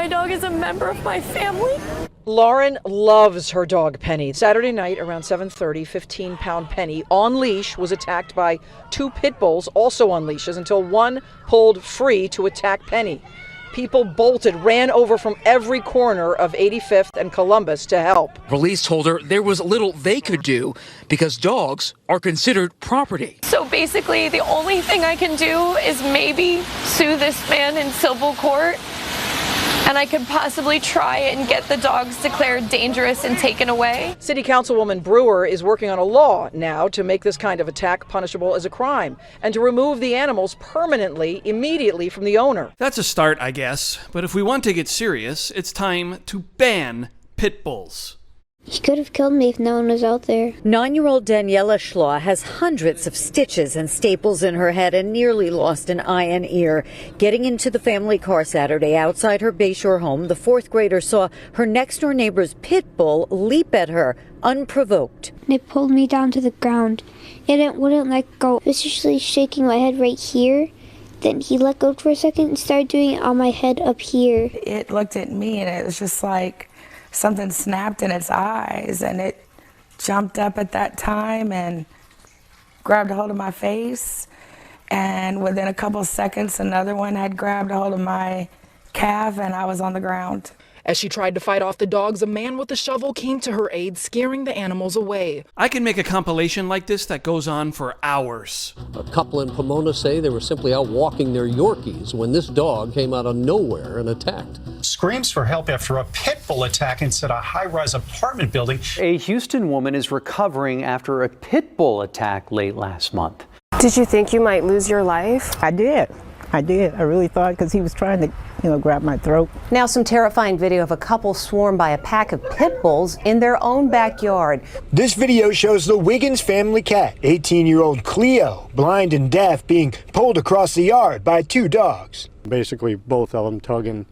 My dog is a member of my family. Lauren loves her dog Penny. Saturday night around 7:30, 15-pound Penny on leash was attacked by two pit bulls, also on leashes, until one pulled free to attack Penny. People bolted, ran over from every corner of 85th and Columbus to help. Police told her there was little they could do because dogs are considered property. So basically, the only thing I can do is maybe sue this man in civil court. And I could possibly try and get the dogs declared dangerous and taken away. City Councilwoman Brewer is working on a law now to make this kind of attack punishable as a crime and to remove the animals permanently, immediately from the owner. That's a start, I guess. But if we want to get serious, it's time to ban pit bulls. He could have killed me if no one was out there. 9-year-old Daniela Schlaw has hundreds of stitches and staples in her head and nearly lost an eye and ear. Getting into the family car Saturday outside her Bayshore home, the fourth grader saw her next-door neighbor's pit bull leap at her, unprovoked. It pulled me down to the ground. It wouldn't let go. It was usually shaking my head right here. Then he let go for a second and started doing it on my head up here. It looked at me and it was just like something snapped in its eyes, and it jumped up at that time and grabbed a hold of my face, and within a couple of seconds another one had grabbed a hold of my calf and I was on the ground. As she tried to fight off the dogs, a man with a shovel came to her aid, scaring the animals away. I can make a compilation like this that goes on for hours. A couple in Pomona say they were simply out walking their Yorkies when this dog came out of nowhere and attacked. Screams for help after a pit bull attack inside a high-rise apartment building. A Houston woman is recovering after a pit bull attack late last month. Did you think you might lose your life? I did. I really thought, because he was trying to, grab my throat. Now some terrifying video of a couple swarmed by a pack of pit bulls in their own backyard. This video shows the Wiggins family cat, 18-year-old Cleo, blind and deaf, being pulled across the yard by two dogs. Basically, both of them tugging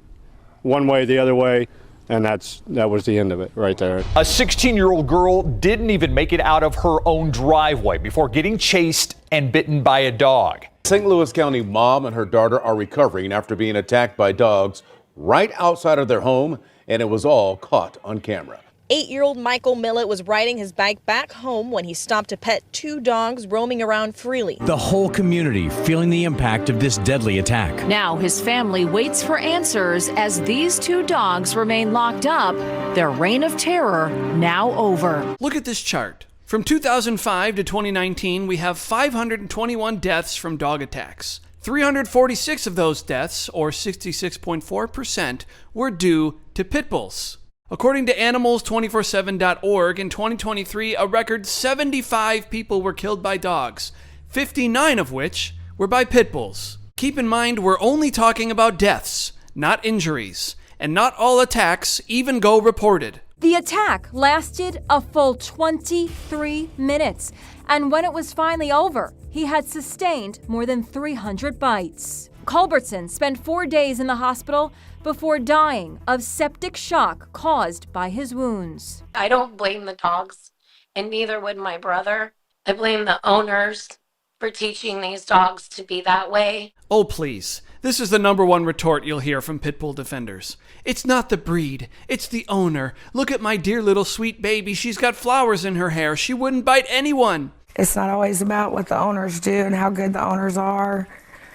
one way, the other way, and that was the end of it right there. A 16-year-old girl didn't even make it out of her own driveway before getting chased and bitten by a dog. St. Louis County mom and her daughter are recovering after being attacked by dogs right outside of their home, and it was all caught on camera. 8-year-old Michael Millett was riding his bike back home when he stopped to pet two dogs roaming around freely. The whole community feeling the impact of this deadly attack. Now his family waits for answers as these two dogs remain locked up, their reign of terror now over. Look at this chart. From 2005 to 2019, we have 521 deaths from dog attacks. 346 of those deaths, or 66.4%, were due to pit bulls. According to animals247.org, in 2023, a record 75 people were killed by dogs, 59 of which were by pit bulls. Keep in mind, we're only talking about deaths, not injuries, and not all attacks even go reported. The attack lasted a full 23 minutes, and when it was finally over, he had sustained more than 300 bites. Culbertson spent 4 days in the hospital before dying of septic shock caused by his wounds. I don't blame the dogs, and neither would my brother. I blame the owners for teaching these dogs to be that way. Oh, please. This is the number one retort you'll hear from pit bull defenders. It's not the breed, it's the owner. Look at my dear little sweet baby. She's got flowers in her hair. She wouldn't bite anyone. It's not always about what the owners do and how good the owners are.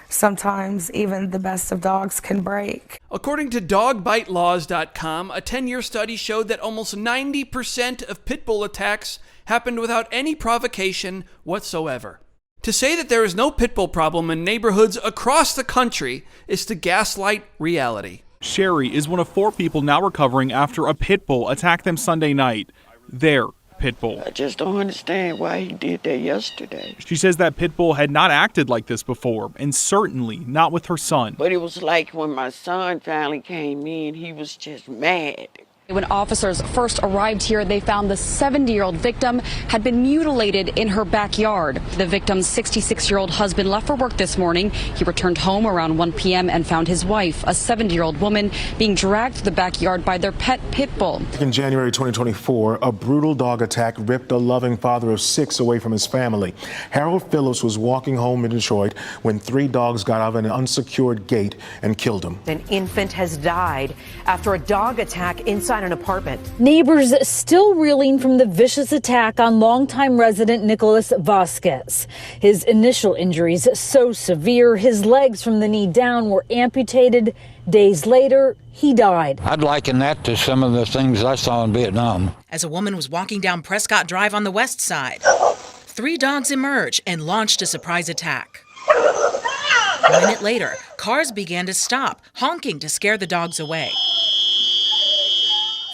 Sometimes even the best of dogs can break. According to dogbitelaws.com, a 10-year study showed that almost 90% of pit bull attacks happened without any provocation whatsoever. To say that there is no pit bull problem in neighborhoods across the country is to gaslight reality. Sherry is one of 4 people now recovering after a pit bull attacked them Sunday night. Their pit bull. I just don't understand why he did that yesterday. She says that pit bull had not acted like this before, and certainly not with her son. But it was like when my son finally came in, he was just mad. When officers first arrived here, they found the 70-year-old victim had been mutilated in her backyard. The victim's 66-year-old husband left for work this morning. He returned home around 1 p.m. and found his wife, a 70-year-old woman, being dragged through the backyard by their pet pit bull. In January 2024, a brutal dog attack ripped a loving father of 6 away from his family. Harold Phillips was walking home in Detroit when 3 dogs got out of an unsecured gate and killed him. An infant has died after a dog attack inside an apartment. Neighbors still reeling from the vicious attack on longtime resident Nicholas Vasquez. His initial injuries so severe, his legs from the knee down were amputated. Days later, he died. I'd liken that to some of the things I saw in Vietnam. As a woman was walking down Prescott Drive on the west side, 3 dogs emerged and launched a surprise attack. A minute later, cars began to stop, honking to scare the dogs away.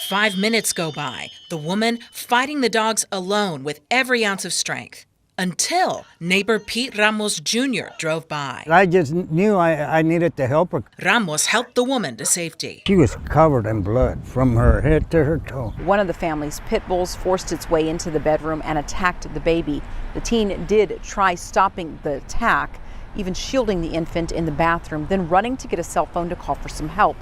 5 minutes go by, the woman fighting the dogs alone with every ounce of strength, until neighbor Pete Ramos Jr. drove by. I just knew I needed to help her. Ramos helped the woman to safety. She was covered in blood from her head to her toe. One of the family's pit bulls forced its way into the bedroom and attacked the baby. The teen did try stopping the attack, even shielding the infant in the bathroom, then running to get a cell phone to call for some help.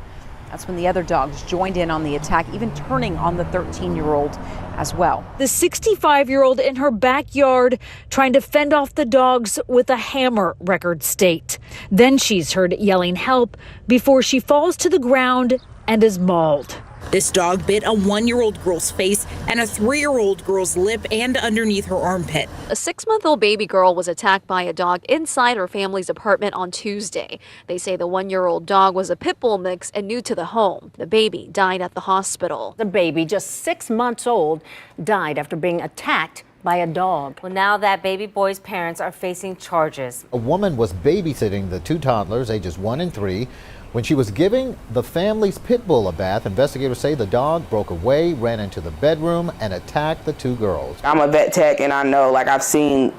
That's when the other dogs joined in on the attack, even turning on the 13-year-old as well. The 65-year-old in her backyard trying to fend off the dogs with a hammer, records state. Then she's heard yelling help before she falls to the ground and is mauled. This dog bit a 1-year-old girl's face and a 3-year-old girl's lip and underneath her armpit. A 6-month-old baby girl was attacked by a dog inside her family's apartment on Tuesday. They say the 1-year-old dog was a pit bull mix and new to the home. The baby died at the hospital. The baby, just 6 months old, died after being attacked by a dog. Well, now that baby boy's parents are facing charges. A woman was babysitting the 2 toddlers, ages 1 and 3, when she was giving the family's pit bull a bath. Investigators say the dog broke away, ran into the bedroom, and attacked the 2 girls. I'm a vet tech, and I know, I've seen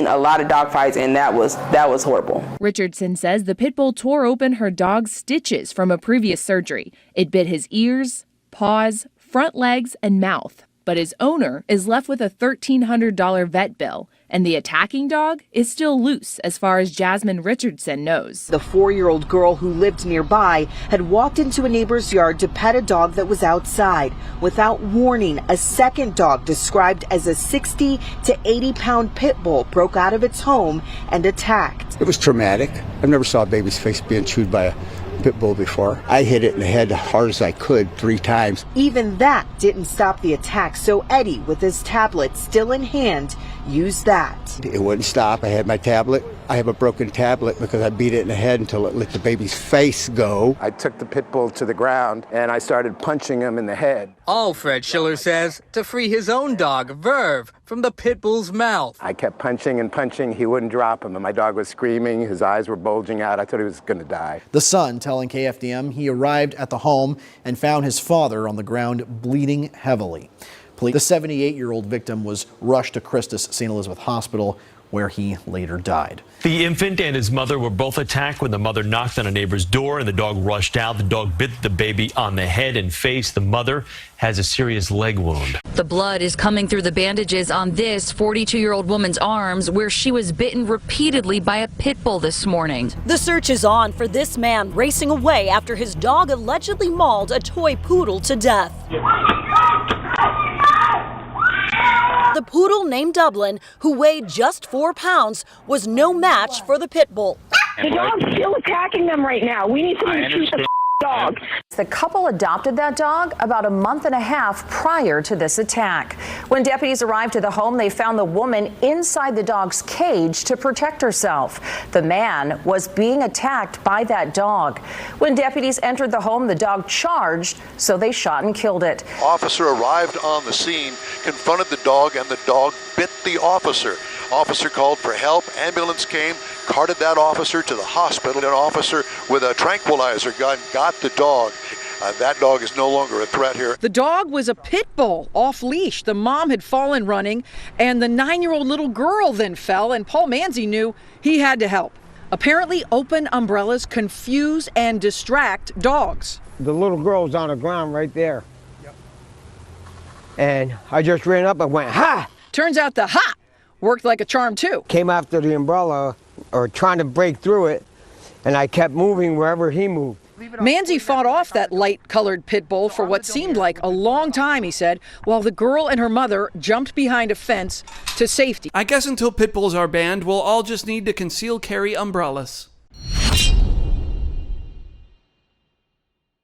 a lot of dog fights, and that was horrible. Richardson says the pit bull tore open her dog's stitches from a previous surgery. It bit his ears, paws, front legs, and mouth. But his owner is left with a $1,300 vet bill, and the attacking dog is still loose as far as Jasmine Richardson knows. The 4-year-old girl who lived nearby had walked into a neighbor's yard to pet a dog that was outside. Without warning, a second dog described as a 60 to 80-pound pit bull broke out of its home and attacked. It was traumatic. I've never saw a baby's face being chewed by a pit bull before. I hit it in the head as hard as I could 3 times. Even that didn't stop the attack, so Eddie, with his tablet still in hand, used that. It wouldn't stop. I had my tablet. I have a broken tablet because I beat it in the head until it let the baby's face go. I took the pit bull to the ground and I started punching him in the head. All Fred Schiller says to free his own dog, Verve, from the pit bull's mouth. I kept punching and punching. He wouldn't drop him, and my dog was screaming. His eyes were bulging out. I thought he was going to die. The son telling KFDM he arrived at the home and found his father on the ground bleeding heavily. The 78-year-old victim was rushed to Christus St. Elizabeth Hospital, where he later died. The infant and his mother were both attacked when the mother knocked on a neighbor's door and the dog rushed out. The dog bit the baby on the head and face. The mother has a serious leg wound. The blood is coming through the bandages on this 42-year-old woman's arms, where she was bitten repeatedly by a pit bull this morning. The search is on for this man racing away after his dog allegedly mauled a toy poodle to death. The poodle named Dublin, who weighed just 4 pounds, was no match for the pit bull. The dog's still attacking them right now. We need someone to shoot the dog. The couple adopted that dog about a month and a half prior to this attack. When deputies arrived at the home, they found the woman inside the dog's cage to protect herself. The man was being attacked by that dog. When deputies entered the home, the dog charged, so they shot and killed it. Officer arrived on the scene, confronted the dog, and the dog bit the officer. Officer called for help. Ambulance came, carted that officer to the hospital. An officer with a tranquilizer gun got the dog. That dog is no longer a threat here. The dog was a pit bull off leash. The mom had fallen running, and the 9-year-old little girl then fell, and Paul Manzi knew he had to help. Apparently, open umbrellas confuse and distract dogs. The little girl's on the ground right there. and I just ran up and went, ha! Turns out the ha worked like a charm too. Came after the umbrella, or trying to break through it, and I kept moving wherever he moved. Manzi fought off that light-colored pit bull for what seemed like a long time, he said, while the girl and her mother jumped behind a fence to safety. I guess until pit bulls are banned, we'll all just need to conceal carry umbrellas.